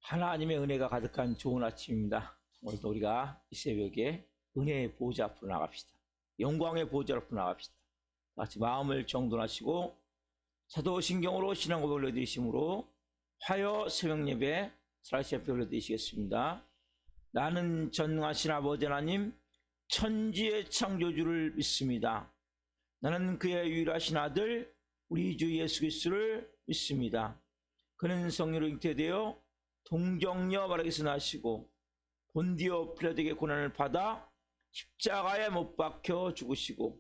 하나님의 은혜가 가득한 좋은 아침입니다. 오늘도 우리가 이 새벽에 은혜의 보좌 앞으로 나갑시다. 영광의 보좌 앞으로 나갑시다. 같이 마음을 정돈하시고 사도신경으로 신앙고백 올려드리심으로 화요 새벽예배 살아시 앞에 올려드리시겠습니다. 나는 전능하신 아버지 하나님 천지의 창조주를 믿습니다. 나는 그의 유일하신 아들 우리 주 예수 그리스도를 믿습니다. 그는 성령으로 잉태되어 동정녀 마리아에서 나시고 본디오 필라도에게 고난을 받아 십자가에 못 박혀 죽으시고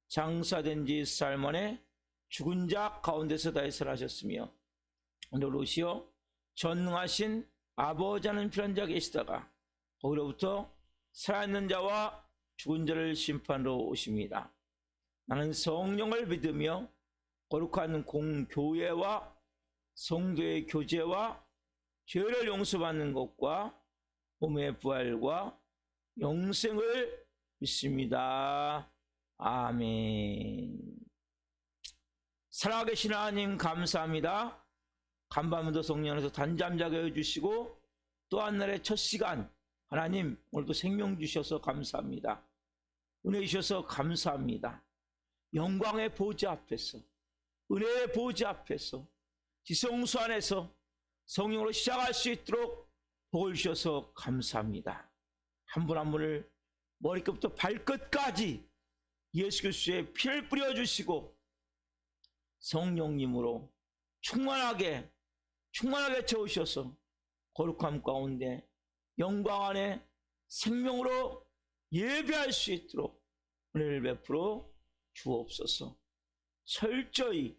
장사된 지 4일 만에 죽은 자 가운데서 다시 하셨으며 오늘 오시어 전능하신 아버지 하는 필요한 자 계시다가 거기로부터 살아있는 자와 죽은 자를 심판으로 오십니다. 나는 성령을 믿으며 거룩한 공교회와 성도의 교제와 죄를 용서받는 것과 몸의 부활과 영생을 믿습니다. 아멘. 살아계신 하나님 감사합니다. 간밤에도 성령에서 단잠자게 해주시고 또 한 날의 첫 시간 하나님 오늘도 생명 주셔서 감사합니다. 은혜 주셔서 감사합니다. 영광의 보좌 앞에서 은혜의 보좌 앞에서 지성소 안에서 성령으로 시작할 수 있도록 복을 주셔서 감사합니다. 한 분 한 분을 머리끝부터 발끝까지 예수 그리스도의 피를 뿌려주시고 성령님으로 충만하게 채우셔서 거룩함 가운데 영광 안에 생명으로 예배할 수 있도록 은혜를 베풀어 주옵소서. 철저히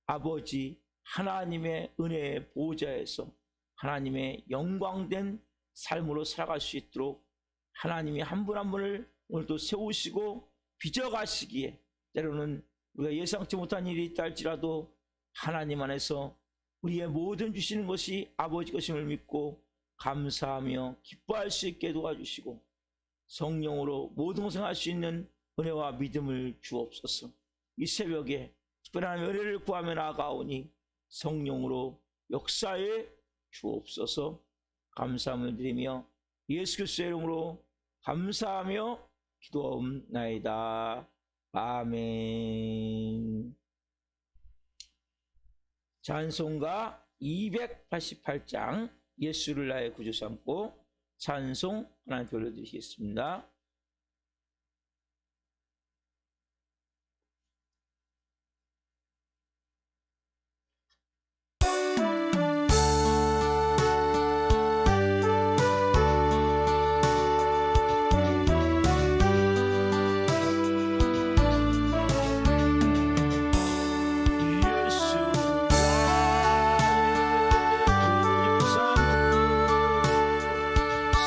아버지 하나님의 은혜의 보좌에서 하나님의 영광된 삶으로 살아갈 수 있도록 하나님이 한 분 한 분을 오늘도 세우시고 빚어가시기에 때로는 우리가 예상치 못한 일이 있다 할지라도 하나님 안에서 우리의 모든 주시는 것이 아버지 것임을 믿고 감사하며 기뻐할 수 있게 도와주시고 성령으로 모든 것을 할 수 있는 은혜와 믿음을 주옵소서. 이 새벽에 특별한 은혜를 구하며 나아가오니 성령으로 역사에 주옵소서. 감사함을 드리며 예수 그리스도의 이름으로 감사하며 기도하옵나이다. 아멘. 찬송가 288장 예수를 나의 구주 삼고 찬송 하나님께 올려드리겠습니다.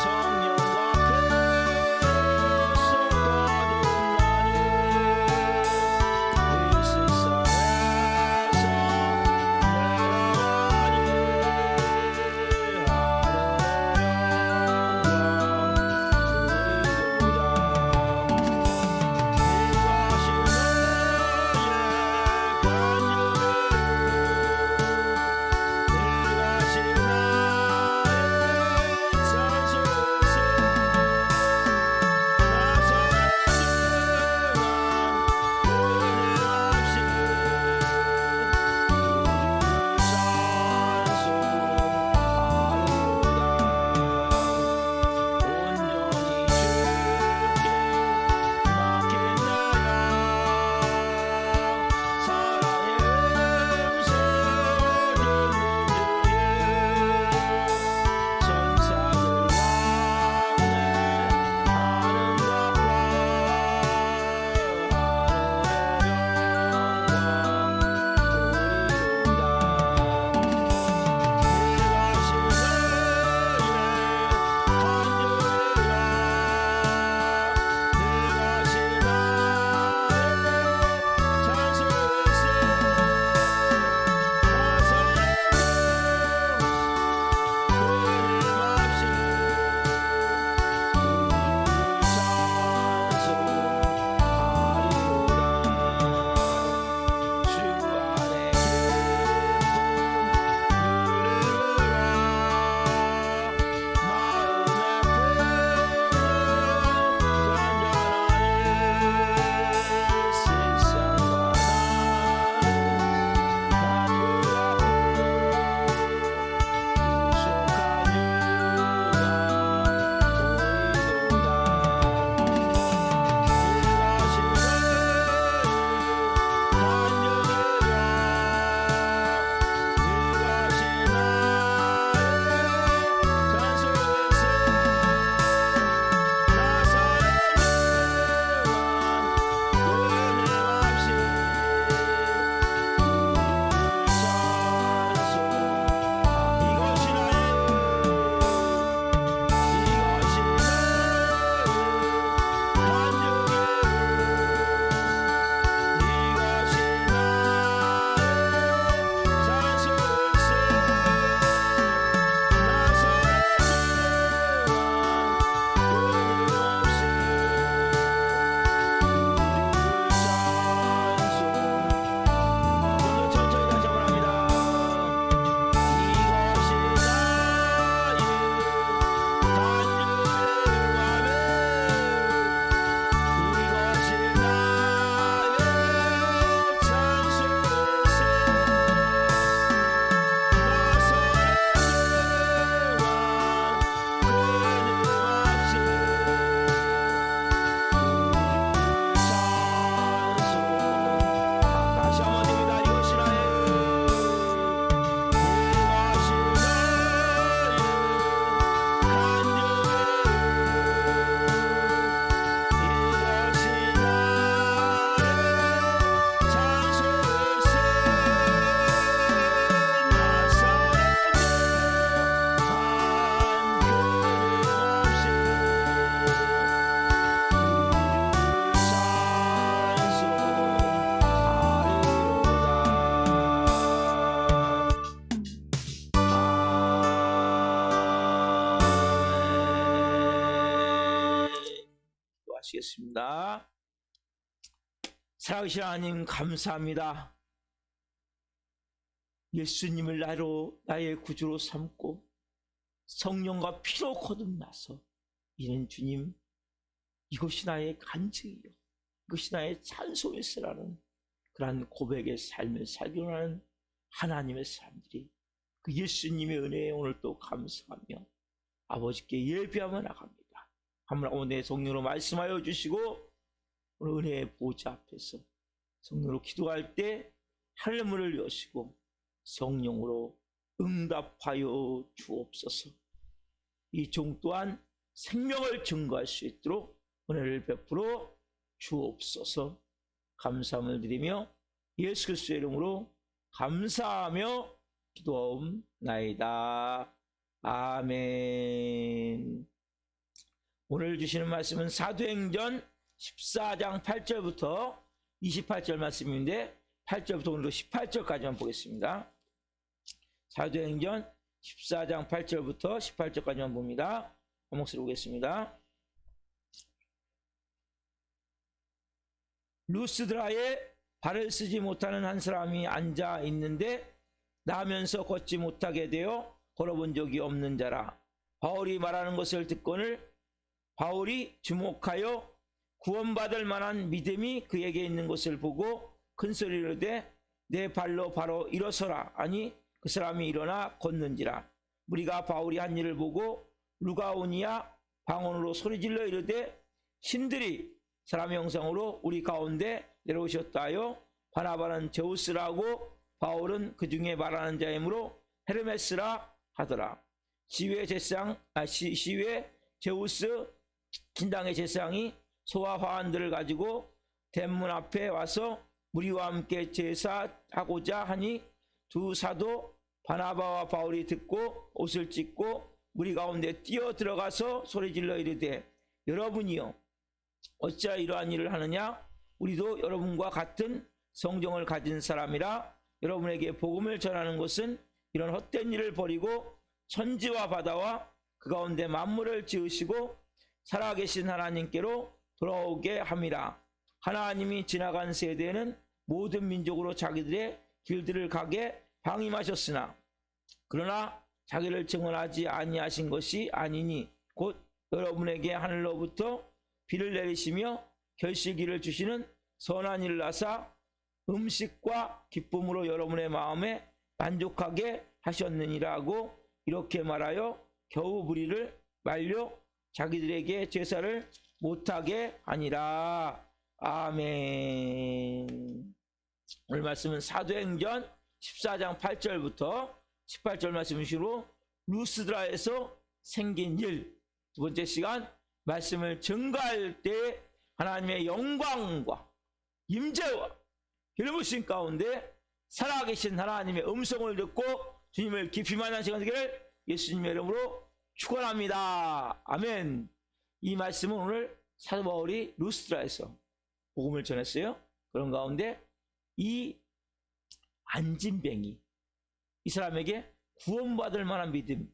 성령과 기도하시겠습니다. 살아계신 하나님 감사합니다. 예수님을 나의 구주로 삼고 성령과 피로 거듭나서 이는 주님, 이것이 나의 간증이요, 이것이 나의 찬송일세라는 그러한 고백의 삶을 살기로 하는 하나님의 사람들이 그 예수님의 은혜에 오늘 또 감사하며 아버지께 예배하며 나갑니다. 한번 오늘 성령으로 말씀하여 주시고 오늘 은혜의 보좌 앞에서 성령으로 기도할 때 하늘문을 여시고 성령으로 응답하여 주옵소서. 이 종 또한 생명을 증거할 수 있도록 은혜를 베풀어 주옵소서. 감사함을 드리며 예수 그리스도의 이름으로 감사하며 기도하옵나이다. 아멘. 오늘 주시는 말씀은 사도행전 14장 8절부터 28절 말씀인데 8절부터 오늘도 18절까지만 보겠습니다. 사도행전 14장 8절부터 18절까지만 봅니다. 한 목소리 보겠습니다. 루스드라에 발을 쓰지 못하는 한 사람이 앉아 있는데 나면서 걷지 못하게 되어 걸어본 적이 없는 자라. 바울이 말하는 것을 듣거늘 바울이 주목하여 구원받을 만한 믿음이 그에게 있는 것을 보고 큰 소리로 이르되 내 발로 바로 일어서라. 아니 그 사람이 일어나 걷는지라. 우리가 바울이 한 일을 보고 루가오니아 방언으로 소리질러 이르되 신들이 사람의 형상으로 우리 가운데 내려오셨다 하여 바나바는 제우스라고 바울은 그 중에 말하는 자이므로 헤르메스라 하더라. 시외 제우스 긴당의 제사장이 소와 화환들을 가지고 대문 앞에 와서 무리와 함께 제사하고자 하니 두 사도 바나바와 바울이 듣고 옷을 찢고 무리 가운데 뛰어 들어가서 소리질러 이르되 여러분이요 어찌하여 이러한 일을 하느냐. 우리도 여러분과 같은 성정을 가진 사람이라. 여러분에게 복음을 전하는 것은 이런 헛된 일을 버리고 천지와 바다와 그 가운데 만물을 지으시고 살아계신 하나님께로 돌아오게 함이라. 하나님이 지나간 세대에는 모든 민족으로 자기들의 길들을 가게 방임하셨으나 그러나 자기를 증언하지 아니하신 것이 아니니 곧 여러분에게 하늘로부터 비를 내리시며 결실기를 주시는 선한 일을 하사 음식과 기쁨으로 여러분의 마음에 만족하게 하셨느니라고 이렇게 말하여 겨우 무리를 말려 자기들에게 제사를 못하게 하니라. 아멘. 오늘 말씀은 사도행전 14장 8절부터 18절 말씀으로 루스드라에서 생긴 일, 두 번째 시간 말씀을 증거할 때 하나님의 영광과 임재와 일부신 가운데 살아계신 하나님의 음성을 듣고 주님을 깊이 만난 시간 되기를 예수님의 이름으로 축원합니다. 아멘. 이 말씀은 오늘 사도 바울이 루스드라에서 복음을 전했어요. 그런 가운데 이 안진뱅이, 이 사람에게 구원받을 만한 믿음,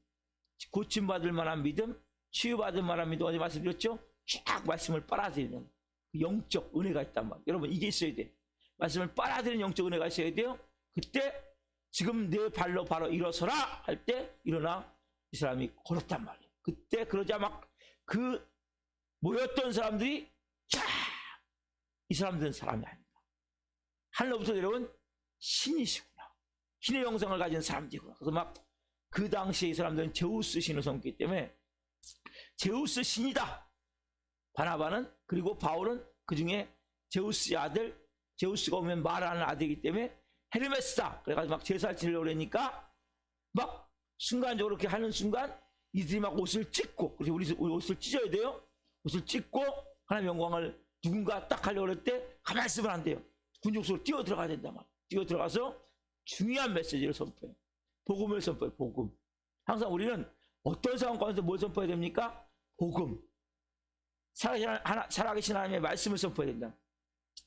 고침받을 만한 믿음, 치유받을 만한 믿음, 어제 말씀드렸죠? 쫙 말씀을 빨아들이는 영적 은혜가 있단 말이에요. 여러분 이게 있어야 돼. 말씀을 빨아들이는 영적 은혜가 있어야 돼요. 그때 지금 내 발로 바로 일어서라 할 때 일어나 이 사람이 걸었단 말이에요. 그때 그러자 막 그 모였던 사람들이 쫙 이 사람들은 사람이 아닙니다. 하늘로부터 내려온 신이시구나. 신의 형상을 가진 사람들이구나. 그래서 막 그 당시에 이 사람들은 제우스 신을 섬기기 때문에 제우스 신이다. 바나바는 그리고 바울은 그 중에 제우스의 아들, 제우스가 오면 말하는 아들이기 때문에 헤르메스다. 그래가지고 막 제사를 지내려고 그러니까 막 순간적으로 그렇게 하는 순간 이들이 막 옷을 찢고, 그래서 우리 옷을 찢어야 돼요. 옷을 찢고 하나님의 영광을 누군가 딱 하려고 그럴 때 가만히 있으면 안 돼요. 군중 속으로 뛰어 들어가야 된단 말이에요. 뛰어 들어가서 중요한 메시지를 선포해요. 복음을 선포해요. 복음. 항상 우리는 어떤 상황 가운데 뭘 선포해야 됩니까? 복음. 살아계신 하나님의 말씀을 선포해야 된다.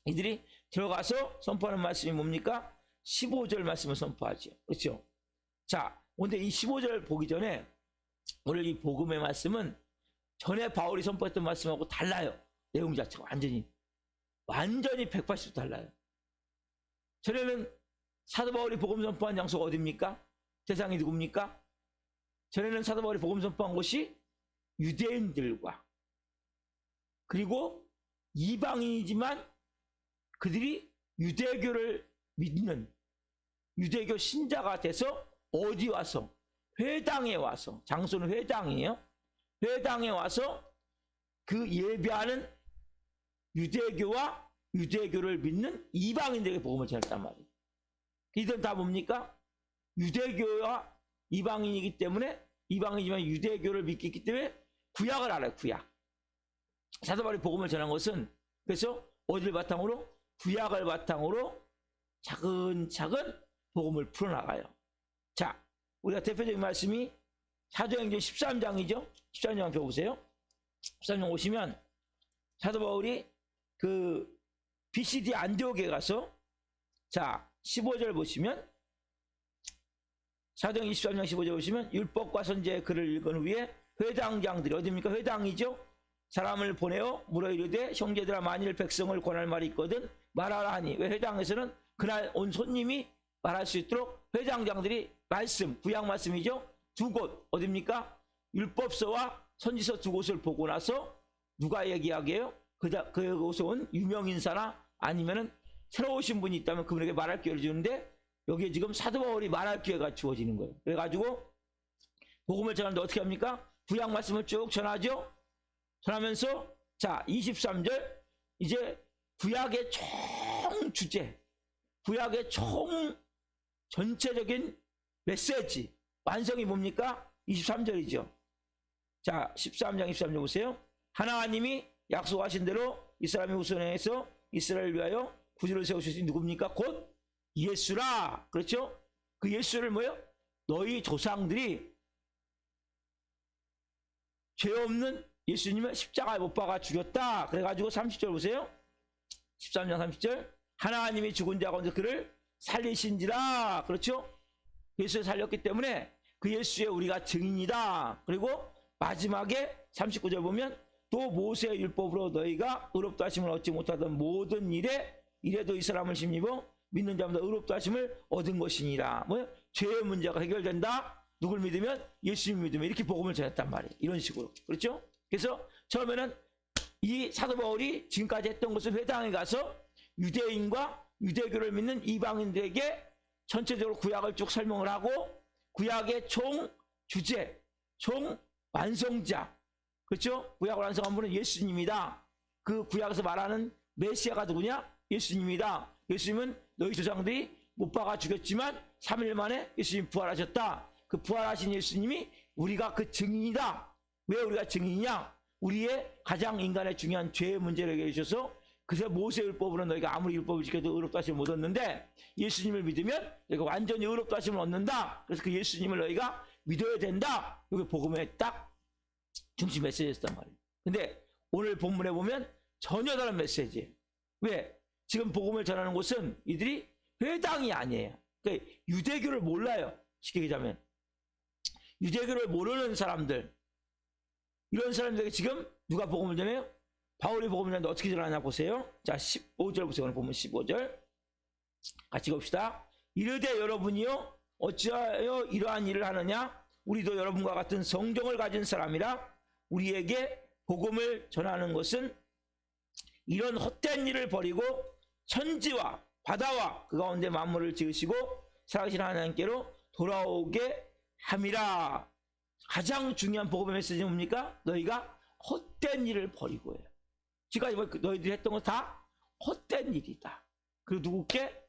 이들이 들어가서 선포하는 말씀이 뭡니까? 15절 말씀을 선포하죠. 그렇죠? 자, 근데 이 15절 보기 전에 오늘 이 복음의 말씀은 전에 바울이 선포했던 말씀하고 달라요. 내용 자체가 완전히 180도 달라요. 전에는 사도 바울이 복음 선포한 장소가 어디입니까? 대상이 누굽니까? 전에는 사도 바울이 복음 선포한 곳이 유대인들과 그리고 이방인이지만 그들이 유대교를 믿는 유대교 신자가 돼서 어디 와서? 회당에 와서, 장소는 회당이에요. 회당에 와서 그 예배하는 유대교와 유대교를 믿는 이방인들에게 복음을 전했단 말이에요. 이들은 다 뭡니까? 유대교와 이방인이기 때문에, 이방인이지만 유대교를 믿기 때문에 구약을 알아요. 구약. 사도 바울이 복음을 전한 것은 그래서 어디를 바탕으로? 구약을 바탕으로 차근차근 복음을 풀어나가요. 자, 우리가 대표적인 말씀이 사도행전 13장이죠. 13장 펴보세요. 13장 오시면 사도 바울이 그 BCD 안디옥에 가서, 자 15절 보시면, 사도행전 23장 15절 보시면, 율법과 선지의 글을 읽은 후에 회당장들이, 어디입니까? 회당이죠. 사람을 보내어 물어 이르되 형제들아, 만일 백성을 권할 말이 있거든 말하라 하니. 왜? 회당에서는 그날 온 손님이 말할 수 있도록 회당장들이 말씀, 구약 말씀이죠, 두 곳, 어디입니까? 율법서와 선지서 두 곳을 보고 나서 누가 얘기하게 해요? 그곳에 온 유명인사나 아니면은 새로 오신 분이 있다면 그분에게 말할 기회를 주는데, 여기에 지금 사도 바울이 말할 기회가 주어지는 거예요. 그래가지고 복음을 전하는데 어떻게 합니까? 구약 말씀을 쭉 전하죠. 전하면서 자 23절, 이제 구약의 총 주제, 구약의 총 전체적인 메시지 완성이 뭡니까? 23절이죠. 자 13장 23절 보세요. 하나님이 약속하신 대로 이스라엘의 후손에서 이스라엘을 위하여 구주를 세우신 누굽니까? 곧 예수라. 그렇죠? 그 예수를 뭐예요? 너희 조상들이 죄 없는 예수님을 십자가에 못 박아 죽였다. 그래가지고 30절 보세요. 13장 30절. 하나님이 죽은 자 가운데 그를 살리신지라. 그렇죠? 예수를 살렸기 때문에 그 예수의 우리가 증인이다. 그리고 마지막에 39절 보면, 또 모세의 율법으로 너희가 의롭다 하심을 얻지 못하던 모든 이래도 이 사람을 심입어 믿는 자마다 의롭다 하심을 얻은 것이니라. 뭐요? 죄의 문제가 해결된다. 누굴 믿으면? 예수님 믿으면. 이렇게 복음을 전했단 말이에요. 이런 식으로. 그렇죠? 그래서 처음에는 이 사도 바울이 지금까지 했던 것을 회당에 가서 유대인과 유대교를 믿는 이방인들에게 전체적으로 구약을 쭉 설명을 하고, 구약의 총 주제, 총 완성자, 그렇죠? 구약을 완성한 분은 예수님이다. 그 구약에서 말하는 메시아가 누구냐? 예수님이다. 예수님은 너희 조상들이 못 박아 죽였지만 3일 만에 예수님 부활하셨다. 그 부활하신 예수님이 우리가 그 증인이다. 왜 우리가 증인이냐? 우리의 가장 인간의 중요한 죄의 문제를 해결해 주셔서, 그래서 모세율법으로 너희가 아무리 율법을 지켜도 의롭다 하심을 못 얻는데 예수님을 믿으면 너희가 완전히 의롭다 하심을 얻는다. 그래서 그 예수님을 너희가 믿어야 된다. 이게 복음의 딱 중심 메시지였단 말이에요. 근데 오늘 본문에 보면 전혀 다른 메시지예요. 왜? 지금 복음을 전하는 곳은 이들이 회당이 아니에요. 그러니까 유대교를 몰라요. 쉽게 얘기하자면 유대교를 모르는 사람들, 이런 사람들에게 지금 누가 복음을 전해요? 바울이 복음을 전하는데 어떻게 전하냐 보세요. 자 15절 보세요. 오늘 보면 15절 같이 봅시다. 이르되 여러분이요 어찌하여 이러한 일을 하느냐? 우리도 여러분과 같은 성경을 가진 사람이라 우리에게 복음을 전하는 것은 이런 헛된 일을 버리고 천지와 바다와 그 가운데 만물을 지으시고 살아계신 하나님께로 돌아오게 함이라. 가장 중요한 복음의 메시지는 뭡니까? 너희가 헛된 일을 버리고 해요. 지금까지 너희들이 했던 건 다 헛된 일이다. 그리고 누구께?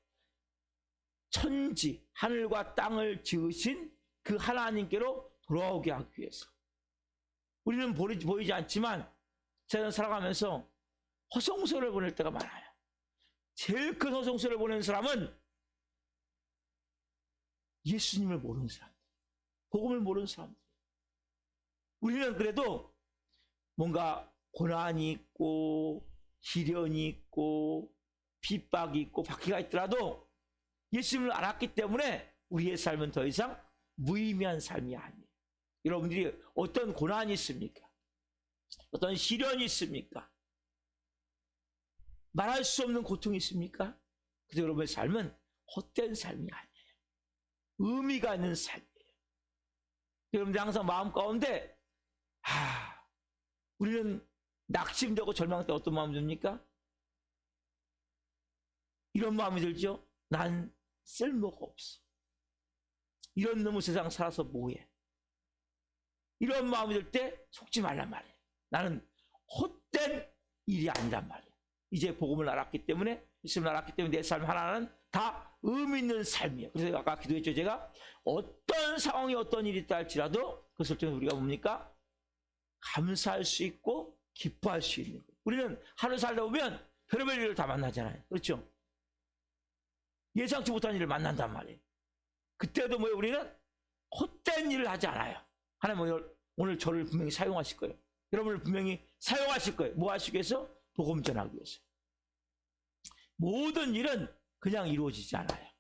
천지, 하늘과 땅을 지으신 그 하나님께로 돌아오게 하기 위해서. 우리는 보이지 않지만 세상 살아가면서 허송세월을 보낼 때가 많아요. 제일 큰 허송세월을 보내는 사람은 예수님을 모르는 사람들, 복음을 모르는 사람들. 우리는 그래도 뭔가 고난이 있고 시련이 있고 핍박이 있고 박해가 있더라도 예수님을 알았기 때문에 우리의 삶은 더 이상 무의미한 삶이 아니에요. 여러분들이 어떤 고난이 있습니까? 어떤 시련이 있습니까? 말할 수 없는 고통이 있습니까? 그래서 여러분의 삶은 헛된 삶이 아니에요. 의미가 있는 삶이에요. 여러분들 항상 마음 가운데 우리는 낙심되고 절망될 때 어떤 마음이 듭니까? 이런 마음이 들죠. 난 쓸모가 없어. 이런 놈의 세상 살아서 뭐해. 이런 마음이 들 때 속지 말란 말이에요. 나는 헛된 일이 아니란 말이에요. 이제 복음을 알았기 때문에, 예수님을 알았기 때문에 내 삶 하나는 다 의미 있는 삶이에요. 그래서 아까 기도했죠. 제가 어떤 상황이 어떤 일이 있다 할지라도 그것을 통해 우리가 뭡니까? 감사할 수 있고 기뻐할 수 있는 거예요. 우리는 하루 살다 보면 별의별 일을 다 만나잖아요. 그렇죠? 예상치 못한 일을 만난단 말이에요. 그때도 뭐예요? 우리는 헛된 일을 하지 않아요. 하나님 오늘 저를 분명히 사용하실 거예요. 여러분을 분명히 사용하실 거예요. 뭐 하시기 위해서? 복음 전하기 위해서. 모든 일은 그냥 이루어지지 않아요.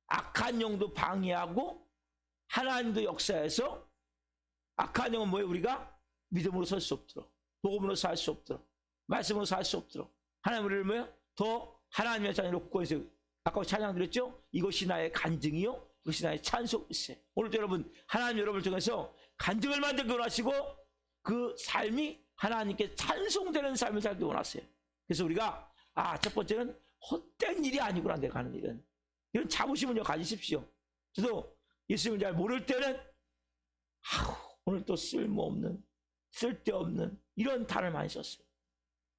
악한 영도 방해하고 하나님도 역사해서 악한 영은 뭐예요? 우리가 믿음으로 설 수 없도록, 복음으로 살 수 없도록, 말씀으로 살 수 없도록 하나님 우리를 뭐예요? 더 하나님의 자녀로 굳건해서, 아까 찬양 드렸죠? 이것이 나의 간증이요, 이것이 나의 찬송일세. 오늘도 여러분, 하나님 여러분을 통해서 간증을 만들기 원하시고 그 삶이 하나님께 찬송되는 삶을 살기 원하세요. 그래서 우리가 첫 번째는 헛된 일이 아니구나, 내가 하는 일은. 이런 자부심을 가지십시오. 저도 예수님을 잘 모를 때는 오늘 또 쓸모없는, 쓸데없는 이런 단어를 많이 썼어요.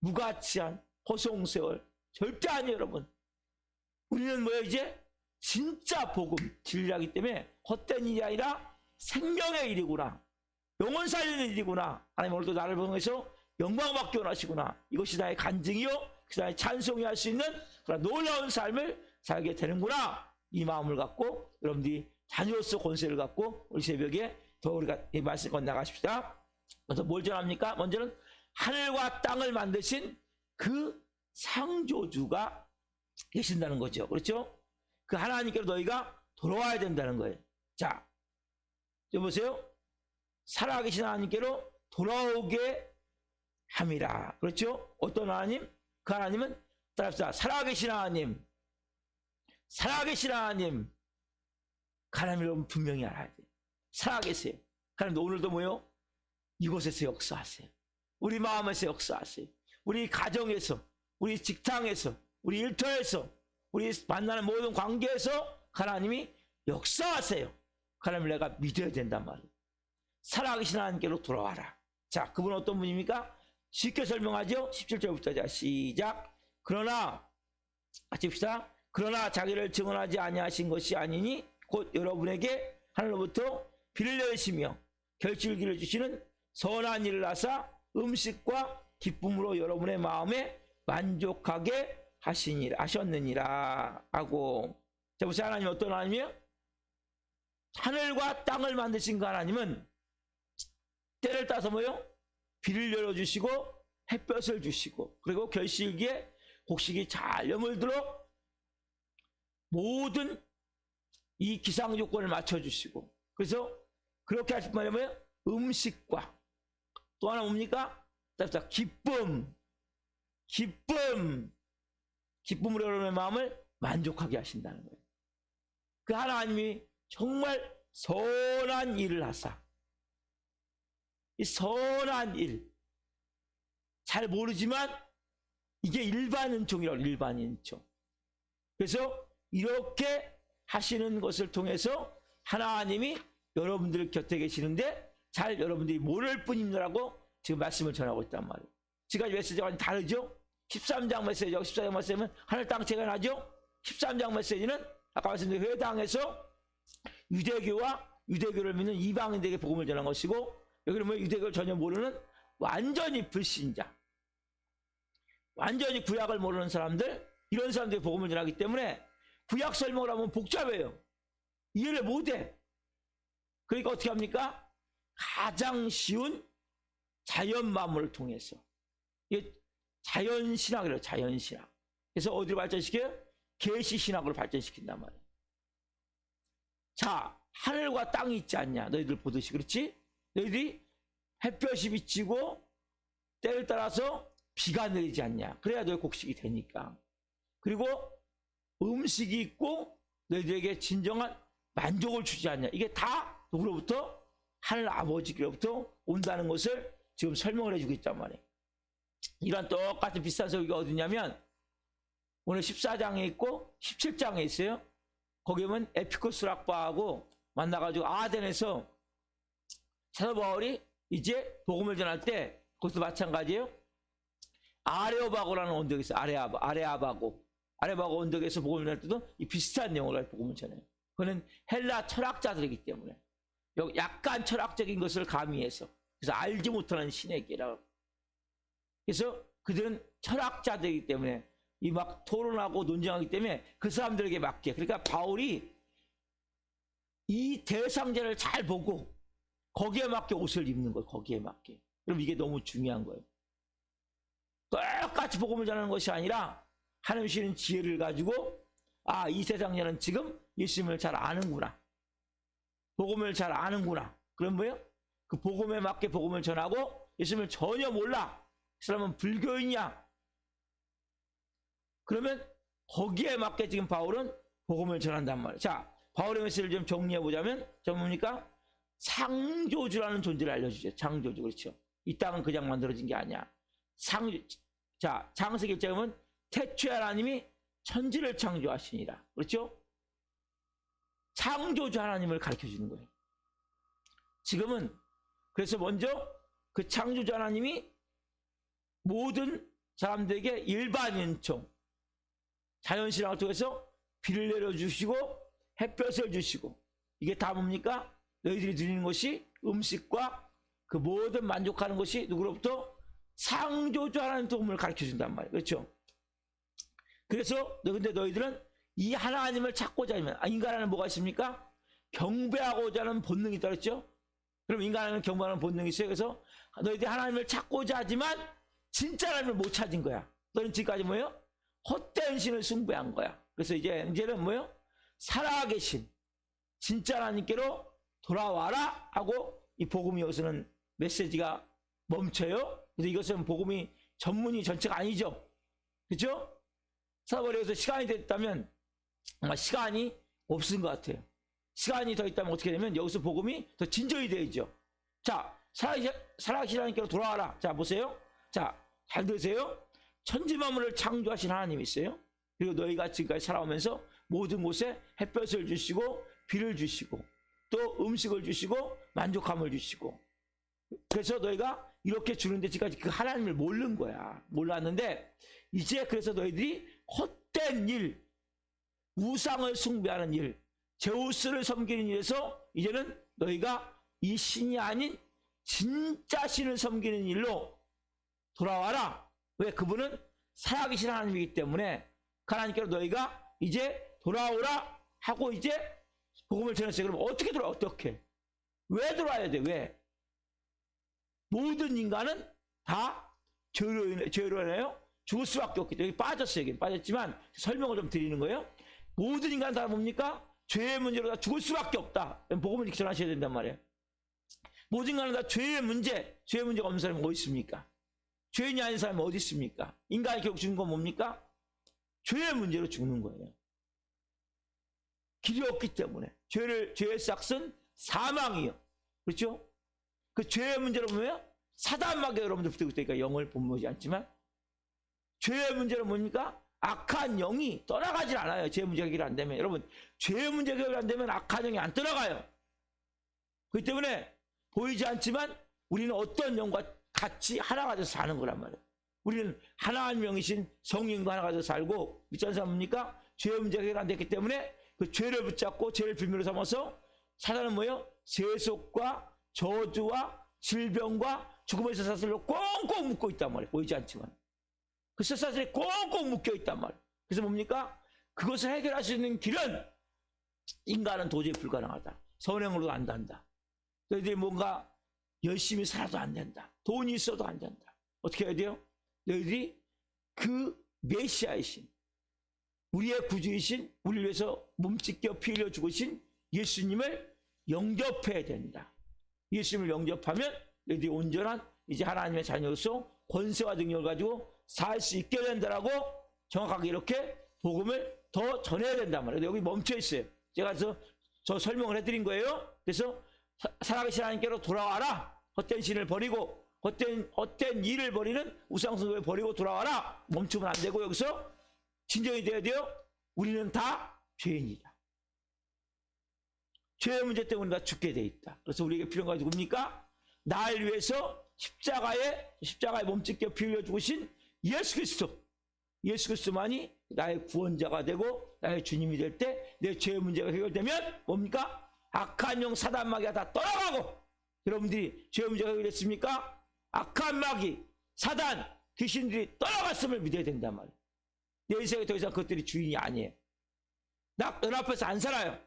무가치한, 허송세월. 절대 아니에요, 여러분. 우리는 뭐예요? 이제 진짜 복음, 진리하기 때문에 헛된 일이 아니라 생명의 일이구나, 영원 살리는 일이구나. 하나님 오늘도 나를 통해서 영광 받기 원하시구나. 이것이 나의 간증이요, 그 나의 찬송이 할 수 있는 그런 놀라운 삶을 살게 되는구나. 이 마음을 갖고 여러분들이 자녀로서 권세를 갖고 우리 새벽에 더 우리가 이 말씀 건너가십시다. 그래서 뭘 전합니까? 먼저는 하늘과 땅을 만드신 그 창조주가 계신다는 거죠. 그렇죠? 그 하나님께로 너희가 돌아와야 된다는 거예요. 자, 여보세요? 살아계신 하나님께로 돌아오게 함이라. 그렇죠? 어떤 하나님? 그 하나님은 따라합시다. 살아계신 하나님. 살아계신 하나님. 하나님 여러분 분명히 알아야 돼요. 살아계세요. 하나님 오늘도 뭐요? 이곳에서 역사하세요. 우리 마음에서 역사하세요. 우리 가정에서, 우리 직장에서, 우리 일터에서, 우리 만나는 모든 관계에서 하나님이 역사하세요. 하나님을 내가 믿어야 된단 말이에요. 살아계신 하나님께로 돌아와라. 자, 그분은 어떤 분입니까? 쉽게 설명하죠. 17절부터 자, 시작. 그러나 같이 봅시다. 그러나 자기를 증언하지 아니하신 것이 아니니 곧 여러분에게 하늘로부터 비를 내리시며 결실기를 주시는 선한 일을 하사 음식과 기쁨으로 여러분의 마음에 만족하게 하셨느니라 하고. 자, 보세요. 하나님 어떤 하나님이에요? 하늘과 땅을 만드신 그 하나님은 때를 따서 뭐요? 비를 열어주시고 햇볕을 주시고, 그리고 결실기에 곡식이 잘 여물도록 모든 이 기상 조건을 맞춰주시고, 그래서 그렇게 하실 말이 뭐예요? 음식과 또 하나 뭡니까? 기쁨으로 여러분의 마음을 만족하게 하신다는 거예요. 그 하나님이 정말 선한 일을 하사, 이 선한 일 잘 모르지만 이게 일반인총이라고, 일반인총. 그래서 이렇게 하시는 것을 통해서 하나님이 여러분들 곁에 계시는데 잘 여러분들이 모를 뿐이라고 지금 말씀을 전하고 있단 말이에요. 지금까지 메시지가 완전 다르죠? 13장 메시지하고 14장 메시지는 하늘 땅 제가 나죠? 13장 메시지는 아까 말씀드린 회당에서 유대교를 믿는 이방인들에게 복음을 전한 것이고, 여기는 뭐 유대교를 전혀 모르는 완전히 불신자, 완전히 구약을 모르는 사람들, 이런 사람들이 복음을 전하기 때문에 구약 설명을 하면 복잡해요. 이해를 못해. 그러니까 어떻게 합니까? 가장 쉬운 자연 만물을 통해서, 이게 자연신학이래요. 자연신학. 그래서 어디로 발전시켜요? 계시신학으로 발전시킨단 말이에요. 자, 하늘과 땅이 있지 않냐, 너희들 보듯이. 그렇지? 너희들이 햇볕이 비치고 때를 따라서 비가 내리지 않냐. 그래야 너희 곡식이 되니까. 그리고 음식이 있고 너희들에게 진정한 만족을 주지 않냐. 이게 다 누구로부터? 하늘 아버지로부터 온다는 것을 지금 설명을 해주고 있단 말이에요. 이런 똑같은 비슷한 설교가 어디냐면 오늘 14장에 있고 17장에 있어요. 거기 보면 에피쿠스 락바하고 만나가지고 아덴에서 사도 바울이 이제 복음을 전할 때 거기서 마찬가지예요. 아레오바고라는 언덕이 있어요. 아레아바고 언덕에서 복음을 전할 때도 이 비슷한 내용을 복음을 전해요. 그는 헬라 철학자들이기 때문에 약간 철학적인 것을 가미해서 그래서 알지 못하는 신에게라고. 그래서 그들은 철학자들이기 때문에 이 막 토론하고 논쟁하기 때문에 그 사람들에게 맞게. 그러니까 바울이 이 대상자를 잘 보고 거기에 맞게 옷을 입는 거예요. 거기에 맞게. 그럼 이게 너무 중요한 거예요. 똑같이 복음을 전하는 것이 아니라 하나님 주시는 지혜를 가지고 이 세상자는 지금 예수님을 잘 아는구나. 복음을 잘 아는구나. 그럼 뭐예요? 그 복음에 맞게 복음을 전하고 예수님을 전혀 몰라. 그 사람은 불교인이야. 그러면 거기에 맞게 지금 바울은 복음을 전한단 말이에요. 자, 바울의 메시지를 좀 정리해 보자면 뭡니까? 창조주라는 존재를 알려주죠. 창조주. 그렇죠. 이 땅은 그냥 만들어진 게 아니야. 자, 창세기 1장에 보면 태초에 하나님이 천지를 창조하시니라. 그렇죠? 창조주 하나님을 가르쳐 주는 거예요. 지금은 그래서 먼저 그 창조주 하나님이 모든 사람들에게 일반인총 자연신앙을 통해서 비를 내려주시고 햇볕을 주시고 이게 다 뭡니까? 너희들이 드리는 것이 음식과 그 모든 만족하는 것이 누구로부터? 창조주 하나님 도움을 가르쳐 준단 말이에요. 그렇죠? 그래서 근데 너희들은 이 하나님을 찾고자 하면 인간에는 뭐가 있습니까? 경배하고자 하는 본능이 있다 그랬죠? 그럼 인간에는 경배하는 본능이 있어요. 그래서 너희들이 하나님을 찾고자 하지만 진짜 하나님을 못 찾은 거야. 너는 지금까지 뭐예요? 헛된 신을 숭배한 거야. 그래서 이제는 뭐예요? 살아계신 진짜 하나님께로 돌아와라 하고 이 복음이 여기서는 메시지가 멈춰요. 그래서 이것은 복음이 전문이 전체가 아니죠. 그렇죠? 사버려서 시간이 됐다면 아마 시간이 없은 것 같아요. 시간이 더 있다면 어떻게 되면 여기서 복음이 더 진전이 되죠. 자, 살아계신 하나님께로 돌아와라. 자, 보세요. 자, 잘 들으세요. 천지 만물을 창조하신 하나님이 있어요. 그리고 너희가 지금까지 살아오면서 모든 곳에 햇볕을 주시고 비를 주시고 또 음식을 주시고 만족함을 주시고 그래서 너희가 이렇게 주는데 지금까지 그 하나님을 모르는 거야. 몰랐는데 이제 그래서 너희들이 헛된 일, 우상을 숭배하는 일, 제우스를 섬기는 일에서 이제는 너희가 이 신이 아닌 진짜 신을 섬기는 일로 돌아와라. 왜? 그분은 살아계신 하나님이기 때문에 하나님께로 너희가 이제 돌아오라 하고 이제 복음을 전했어요. 그럼 어떻게 돌아와? 어떻게? 왜 돌아와야 돼? 왜? 모든 인간은 다 죄로 인하여 죽을 수밖에 없기 때문에 빠졌어요. 여기 빠졌지만 설명을 좀 드리는 거예요. 모든 인간은 다 뭡니까? 죄의 문제로 다 죽을 수밖에 없다. 복음을 이렇게 전하셔야 된단 말이에요. 모든 인간은 다 죄의 문제가 없는 사람이 어디 있습니까? 죄인이 아닌 사람이 어디 있습니까? 인간이 결국 죽는 건 뭡니까? 죄의 문제로 죽는 거예요. 길이 없기 때문에 죄의 싹은 사망이요. 그렇죠? 그 죄의 문제로 보면 사단마귀가 여러분들 붙들고 있으니까 영을 본보지 않지만 죄의 문제로 뭡니까? 악한 영이 떠나가질 않아요. 죄의 문제가 해결 안 되면. 여러분, 죄의 문제가 해결 안 되면 악한 영이 안 떠나가요. 그렇기 때문에 보이지 않지만 우리는 어떤 영과 같이 하나가 돼서 사는 거란 말이에요. 우리는 하나님 영이신 성령과 하나가 돼서 살고 믿지 않는 사람 뭡니까? 죄의 문제가 해결 안 됐기 때문에 그 죄를 붙잡고 죄를 빌미로 삼아서 사단은 뭐예요? 세속과 저주와 질병과 죽음의 쇠사슬로 꽁꽁 묶고 있단 말이에요. 보이지 않지만 그 쇠사슬이 꽁꽁 묶여 있단 말이에요. 그래서 뭡니까? 그것을 해결할 수 있는 길은 인간은 도저히 불가능하다. 선행으로도 안 된다. 너희들이 뭔가 열심히 살아도 안 된다. 돈이 있어도 안 된다. 어떻게 해야 돼요? 너희들이 그 메시아이신 우리의 구주이신 우리를 위해서 몸찢겨 피 흘려 죽으신 예수님을 영접해야 된다. 예수님을 영접하면 너희들이 온전한 이제 하나님의 자녀로서 권세와 능력을 가지고 살 수 있게 된다라고 정확하게 이렇게 복음을 더 전해야 된단 말이에요. 여기 멈춰 있어요. 제가 저 설명을 해드린 거예요. 그래서 살아계신 하나님께로 돌아와라. 헛된 신을 버리고 헛된 일을 버리는 우상숭배를 버리고 돌아와라. 멈추면 안 되고 여기서 진정이 돼야 돼요. 우리는 다 죄인이다. 죄의 문제 때문에 다 죽게 돼 있다. 그래서 우리에게 필요한 것이 누굽니까? 나를 위해서 십자가에 몸짓겨 피 흘려 죽으신 예수 그리스도. 예수 그리스도만이 나의 구원자가 되고 나의 주님이 될 때 내 죄의 문제가 해결되면 뭡니까? 악한 영 사단 마귀가 다 떠나가고, 여러분들이 죄의 문제가 해결됐습니까? 악한 마귀, 사단, 귀신들이 떠나갔음을 믿어야 된단 말이에요. 내 인생에 더 이상 그것들이 주인이 아니에요. 나 앞에서 안 살아요.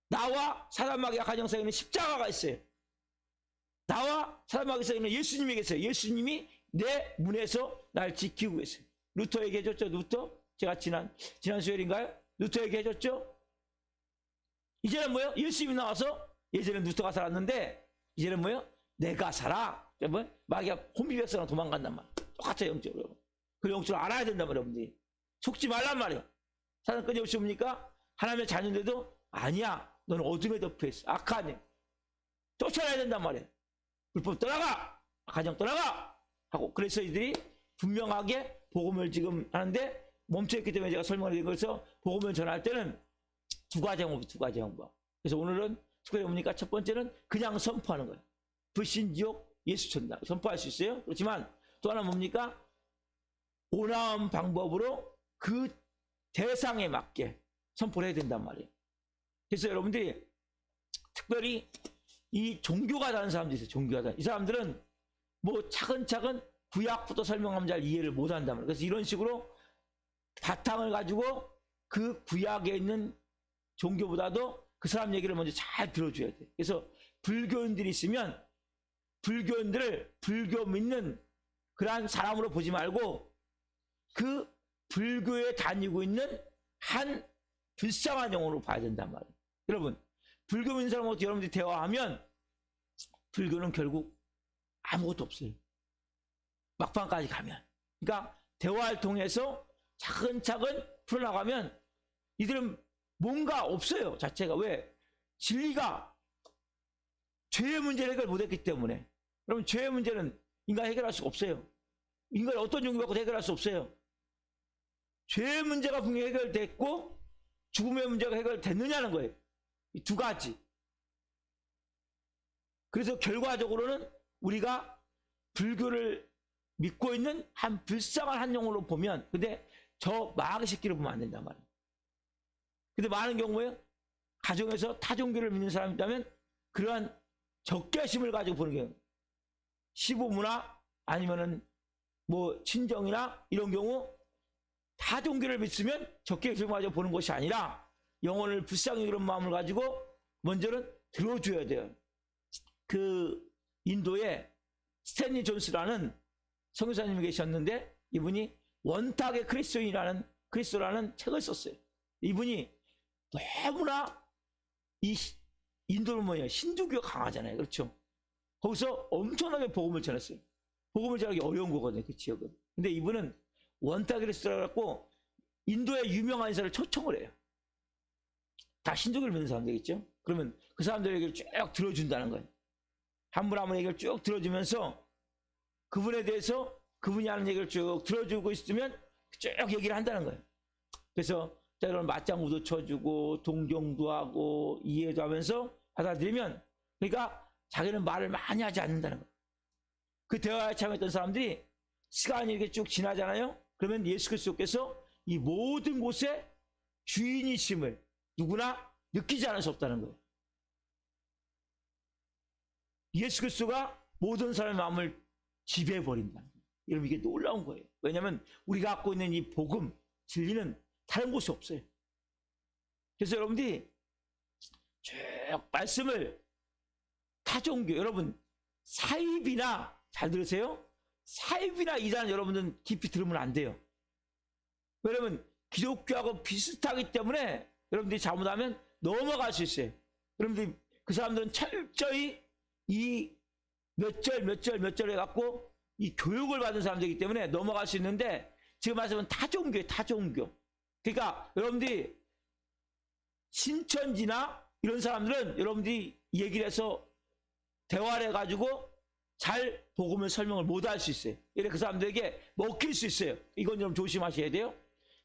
나와 사단 마귀 악한 영 사이에는 십자가가 있어요. 나와 사단 마귀 사이에는 예수님이 계세요. 예수님이 내 문에서 날 지키고 계세요. 루터 얘기해줬죠. 루터? 제가 지난 수요일인가요? 루터 얘기해줬죠. 이제는 뭐예요? 예수님이 나와서, 예전에는 루터가 살았는데 이제는 뭐예요? 내가 살아. 마귀가 혼비백성으로 도망간단 말이에요. 똑같아요. 영적으로. 그 영적으로 알아야 된단 말이에요. 여러분들이 속지 말란 말이에요. 사단 끊임없이 옵니까? 하나님의 자녀인데도 아니야, 너는 어둠에 덮여있어, 악하네, 쫓아내야 된단 말이에요. 불법 떠나가, 악한 영 떠나가 하고. 그래서 이들이 분명하게 복음을 지금 하는데 멈춰있기 때문에 제가 설명을 드린 거에서 복음을 전할 때는 두 가지 방법. 그래서 오늘은 특별히 뭡니까? 첫 번째는 그냥 선포하는 거예요. 불신지옥 예수 천당 선포할 수 있어요. 그렇지만 또 하나 뭡니까? 온화한 방법으로 그 대상에 맞게 선포를 해야 된단 말이에요. 그래서 여러분들이 특별히 이 종교가다는 사람들이 있어요. 종교가다. 이 사람들은 뭐 차근차근 구약부터 설명하면 잘 이해를 못 한단 말이에요. 그래서 이런 식으로 바탕을 가지고 그 구약에 있는 종교보다도 그 사람 얘기를 먼저 잘 들어줘야 돼. 그래서 불교인들이 있으면 불교인들을 불교 믿는 그러한 사람으로 보지 말고 그 불교에 다니고 있는 한 불쌍한 영혼으로 봐야 된단 말이에요. 여러분, 불교 믿는 사람하고 여러분들이 대화하면 불교는 결국 아무것도 없어요. 막판까지 가면. 그러니까 대화를 통해서 차근차근 풀어나가면 이들은 뭔가 없어요. 자체가. 왜? 진리가 죄의 문제를 해결 못했기 때문에. 여러분, 죄의 문제는 인간 해결할 수가 없어요. 인간이 어떤 종교 갖고도 해결할 수 없어요. 죄의 문제가 분명히 해결됐고 죽음의 문제가 해결됐느냐는 거예요. 이 두 가지. 그래서 결과적으로는 우리가 불교를 믿고 있는 한 불쌍한 한 영혼으로 보면, 근데 저 마귀 새끼를 보면 안 된단 말이에요. 근데 많은 경우에 가정에서 타 종교를 믿는 사람이 있다면 그러한 적개심을 가지고 보는 경우, 시부모나 아니면은 뭐 친정이나 이런 경우 타 종교를 믿으면 적개심을 가지고 보는 것이 아니라 영혼을 불쌍히 그런 마음을 가지고 먼저는 들어줘야 돼요. 그 인도에 스탠리 존스라는 선교사님이 계셨는데 이분이 원탁의 그리스도라는 책을 썼어요. 이분이 너무나 이 인도는 뭐예요? 힌두교가 강하잖아요. 그렇죠? 거기서 엄청나게 복음을 전했어요. 복음을 전하기 어려운 거거든요. 그 지역은. 근데 이분은 원탁 그리스도라고 갖고 인도의 유명한 인사를 초청을 해요. 다 힌두교를 믿는 사람들이겠죠? 그러면 그 사람들 얘기를 쭉 들어준다는 거예요. 한 분 한 분 얘기를 쭉 들어주면서 그분에 대해서 그분이 하는 얘기를 쭉 들어주고 있으면 쭉 얘기를 한다는 거예요. 그래서 때로는 맞장구도 쳐주고 동정도 하고 이해도 하면서 받아들이면, 그러니까 자기는 말을 많이 하지 않는다는 거예요. 그 대화에 참여했던 사람들이 시간이 이렇게 쭉 지나잖아요. 그러면 예수 그리스도께서 이 모든 곳에 주인이심을 누구나 느끼지 않을 수 없다는 거예요. 예수 그리스도가 모든 사람의 마음을 지배해버린다. 여러분, 이게 놀라운 거예요. 왜냐하면 우리가 갖고 있는 이 복음, 진리는 다른 곳이 없어요. 그래서 여러분들이 쭉 말씀을 타종교, 여러분 사입이나, 잘 들으세요? 사입이나 이단 여러분들은 깊이 들으면 안 돼요. 왜냐면 기독교하고 비슷하기 때문에 여러분들이 잘못하면 넘어갈 수 있어요. 여러분들이 그 사람들은 철저히 이 몇 절 해갖고 이 교육을 받은 사람들이기 때문에 넘어갈 수 있는데, 지금 말씀은 타종교예요, 타종교. 그러니까 여러분들이 신천지나 이런 사람들은 여러분들이 얘기를 해서 대화를 해가지고 잘 복음을 설명을 못 할 수 있어요. 이래 그 사람들에게 먹힐 수 있어요. 이건 좀 조심하셔야 돼요.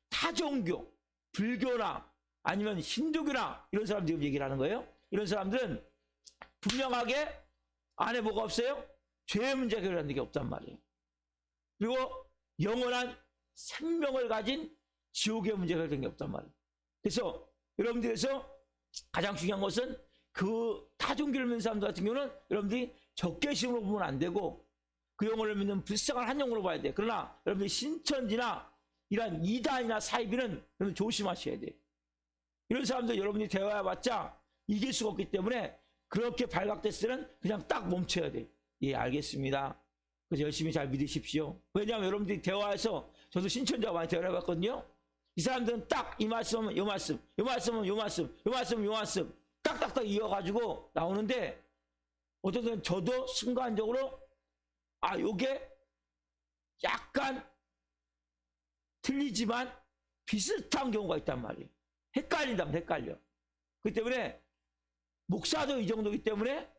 타종교, 불교나 아니면 힌두교나 이런 사람들이 얘기를 하는 거예요. 이런 사람들은 분명하게 안에 뭐가 없어요? 죄의 문제 해결하는 게 없단 말이에요. 그리고 영원한 생명을 가진 지옥의 문제 해결하는 게 없단 말이에요. 그래서 여러분들에서 가장 중요한 것은 그 타종교를 믿는 사람들 같은 경우는 여러분들이 적개심으로 보면 안 되고 그 영혼을 믿는 불쌍한 한 영으로 봐야 돼요. 그러나 여러분들이 신천지나 이런 이단이나 사이비는 여러분 조심하셔야 돼요. 이런 사람들 여러분이 대화해봤자 이길 수가 없기 때문에 그렇게 발각됐을 때는 그냥 딱 멈춰야 돼요. 예, 알겠습니다. 그래서 열심히 잘 믿으십시오. 왜냐하면 여러분들이 대화해서, 저도 신천지와 많이 대화를 해봤거든요. 이 사람들은 딱 이 말씀은 요 말씀, 요 말씀은 요 말씀, 요 말씀은 요 말씀 딱딱딱 이어가지고 나오는데, 어떤 때는 저도 순간적으로 요게 약간 틀리지만 비슷한 경우가 있단 말이에요. 헷갈린다면 헷갈려. 그렇기 때문에 목사도 이 정도이기 때문에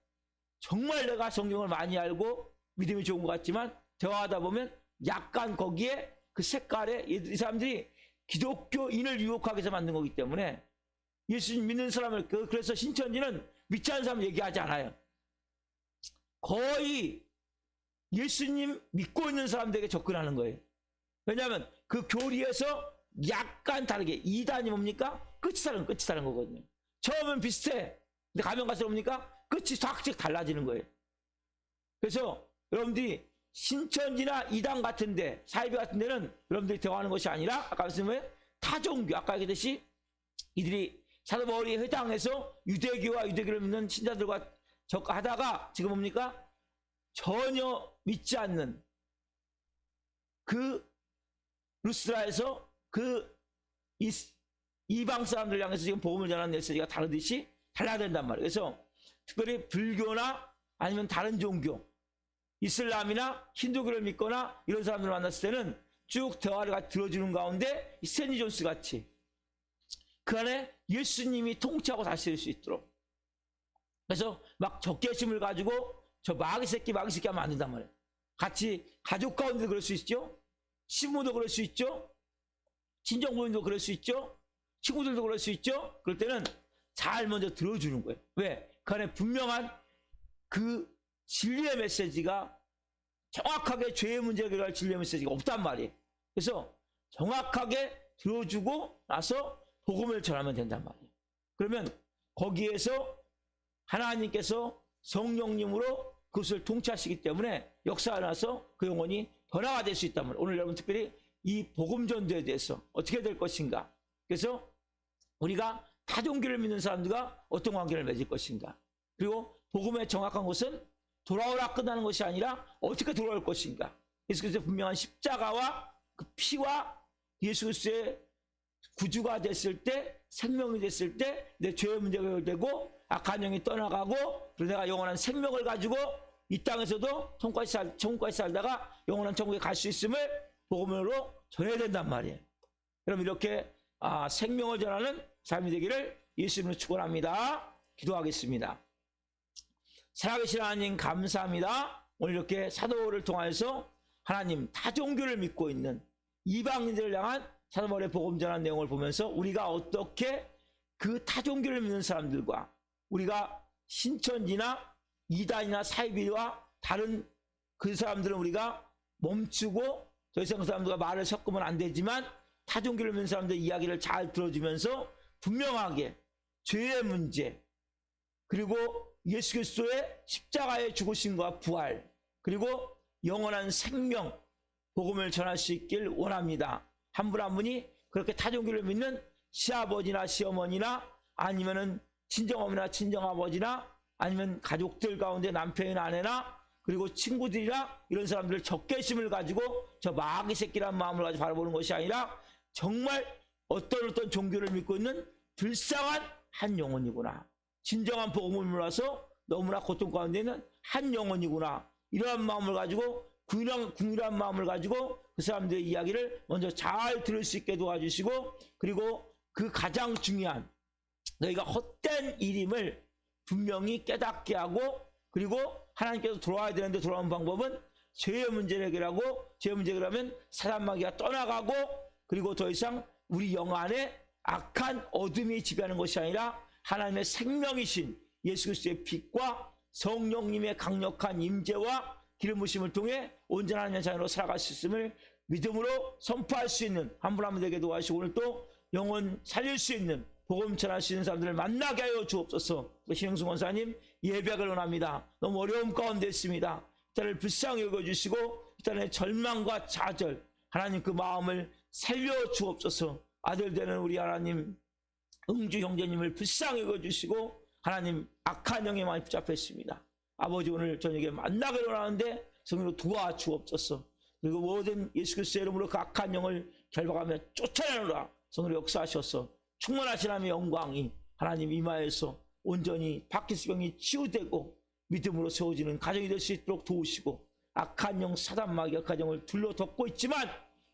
정말 내가 성경을 많이 알고 믿음이 좋은 것 같지만 대화하다 보면 약간 거기에 그 색깔에, 이 사람들이 기독교인을 유혹하기 위해서 만든 거기 때문에 예수님 믿는 사람을, 그래서 신천지는 믿지 않는 사람 얘기하지 않아요. 거의 예수님 믿고 있는 사람들에게 접근하는 거예요. 왜냐하면 그 교리에서 약간 다르게, 이단이 뭡니까? 끝이 다른 거거든요. 처음엔 비슷해. 근데 가면 갈수록 뭡니까? 끝이 확 달라지는 거예요. 그래서 여러분들이 신천지나 이단 같은데, 사이비 같은 데는 여러분들이 대화하는 것이 아니라 아까 말씀에 타종교, 아까 얘기했듯이 이들이 사도바울이 회당에서 유대교와 유대교를 믿는 신자들과 하다가 지금 뭡니까? 전혀 믿지 않는 그 루스라에서 그 이방 사람들 향해서 지금 복음을 전하는 메시지가 다르듯이 달라야 된단 말이에요. 그래서 특별히 불교나 아니면 다른 종교, 이슬람이나 힌두교를 믿거나 이런 사람들을 만났을 때는 쭉 대화를 들어주는 가운데 이 스탠리 존스 같이 그 안에 예수님이 통치하고 다스릴 수 있도록, 그래서 막 적개심을 가지고 저 마귀 새끼 하면 안 된단 말이에요. 같이 가족 가운데도 그럴 수 있죠. 신부도 그럴 수 있죠. 친정부인도 그럴 수 있죠. 친구들도 그럴 수 있죠. 그럴 때는 잘 먼저 들어주는 거예요. 왜? 그 안에 분명한 그 진리의 메시지가, 정확하게 죄의 문제를 해결할 진리의 메시지가 없단 말이에요. 그래서 정확하게 들어주고 나서 복음을 전하면 된단 말이에요. 그러면 거기에서 하나님께서 성령님으로 그것을 통치하시기 때문에 역사가 나서 그 영혼이 변화가 될 수 있단 말이에요. 오늘 여러분 특별히 이 복음 전도에 대해서 어떻게 될 것인가, 그래서 우리가 타종교를 믿는 사람들과 어떤 관계를 맺을 것인가, 그리고 복음의 정확한 것은 돌아오라 끝나는 것이 아니라 어떻게 돌아올 것인가. 예수께서 분명한 십자가와 그 피와 예수 그리스도의 구주가 됐을 때, 생명이 됐을 때 내 죄의 문제가 해결되고 악한 영이 떠나가고, 그리고 내가 영원한 생명을 가지고 이 땅에서도 천국까지 살다가 영원한 천국에 갈 수 있음을 복음으로 전해야 된단 말이에요. 여러분 이렇게 생명을 전하는 삶이 되기를 예수님으로 축원합니다. 기도하겠습니다. 살아계신 하나님 감사합니다. 오늘 이렇게 사도를 통해서 하나님 타종교를 믿고 있는 이방인들을 향한 사도바울의 복음 전한 내용을 보면서 우리가 어떻게 그 타종교를 믿는 사람들과 우리가 신천지나 이단이나 사이비와 다른 그 사람들은 우리가 멈추고 더 이상 그 사람들과 말을 섞으면 안 되지만 타종교를 믿는 사람들의 이야기를 잘 들어주면서 분명하게 죄의 문제, 그리고 예수 그리스도의 십자가의 죽으심과 부활, 그리고 영원한 생명 복음을 전할 수 있길 원합니다. 한 분 한 분이 그렇게 타종교를 믿는 시아버지나 시어머니나 아니면은 친정어머니나 친정아버지나 아니면 가족들 가운데 남편이나 아내나 그리고 친구들이나 이런 사람들을 적개심을 가지고 저 마귀 새끼라는 마음을 가지고 바라보는 것이 아니라 정말 어떤 종교를 믿고 있는 불쌍한 한 영혼이구나, 진정한 복음을 몰라서 너무나 고통 가운데 있는 한 영혼이구나, 이러한 마음을 가지고 궁일한 마음을 가지고 그 사람들의 이야기를 먼저 잘 들을 수 있게 도와주시고, 그리고 그 가장 중요한 너희가 헛된 일임을 분명히 깨닫게 하고, 그리고 하나님께서 돌아와야 되는데 돌아오는 방법은 죄의 문제를 해결하고, 죄의 문제 해결하면 사단 마귀가 떠나가고, 그리고 더 이상 우리 영 안에 악한 어둠이 지배하는 것이 아니라 하나님의 생명이신 예수 그리스도의 빛과 성령님의 강력한 임재와 기름 부으심을 통해 온전한 하나님의 자녀로 살아갈 수 있음을 믿음으로 선포할 수 있는 한 분 한 분 되게 도와주시고, 오늘 또 영혼 살릴 수 있는 복음 전할 수 있는 사람들을 만나게 하여 주옵소서. 신영수 권사님 예배를 원합니다. 너무 어려움 가운데 있습니다. 이따를 불쌍히 여겨주시고 이따의 절망과 좌절, 하나님 그 마음을 살려 주옵소서. 아들 되는 우리 하나님 응주 형제님을 불쌍히 여겨주시고, 하나님 악한 영에 많이 붙잡혀 있습니다. 아버지 오늘 저녁에 만나기를 원하는데 성령으로 도와주옵소서. 그리고 모든 예수 그리스도의 이름으로 그 악한 영을 결박하며 쫓아내노라. 성령으로 역사하셔서 충만하신 하나님의 영광이 하나님 임하여서 온전히 바퀴스병이 치유되고 믿음으로 세워지는 가정이 될 수 있도록 도우시고, 악한 영 사단 마귀 악한 영을 둘러덮고 있지만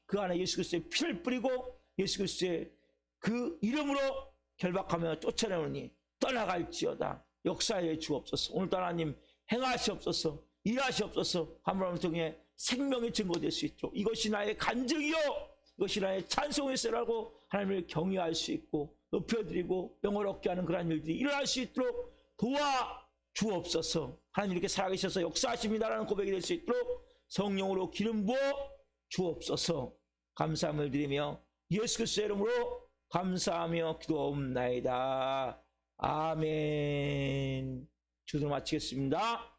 그 안에 예수 그리스도의 피를 뿌리고 예수 그리스도의 그 이름으로 결박하며 쫓아내오니 떠나갈지어다. 역사해 주옵소서. 오늘도 하나님 행하시옵소서. 일하시옵소서. 한 분 한 분 통해 생명의 증거될 수 있도록, 이것이 나의 간증이요 이것이 나의 찬송일세라고 하나님을 경외할 수 있고 높여드리고 영을 얻게 하는 그런 일들이 일어날 수 있도록 도와주옵소서. 하나님 이렇게 살아계셔서 역사하십니다라는 고백이 될 수 있도록 성령으로 기름 부어 주옵소서. 감사함을 드리며 예수 그리스도의 이름으로 감사하며 기도하옵나이다. 아멘. 주도 마치겠습니다.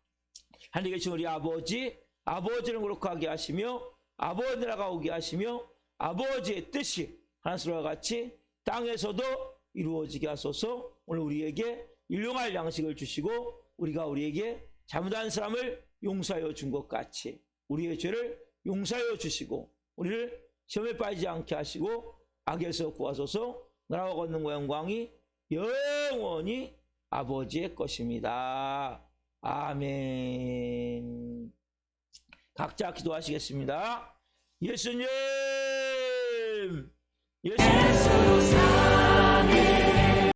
하늘에 계신 우리 아버지, 아버지를 거룩하게 하시며 아버지 나라가 오게 하시며 아버지의 뜻이 하늘과 같이 땅에서도 이루어지게 하소서. 오늘 우리에게 일용할 양식을 주시고 우리가 우리에게 잘못한 사람을 용서하여 준 것 같이 우리의 죄를 용서하여 주시고 우리를 시험에 빠지지 않게 하시고 악에서 구하소서. 나라와 권능과 영광이 영원히 아버지의 것입니다. 아멘. 각자 기도하시겠습니다. 예수님, 예수님.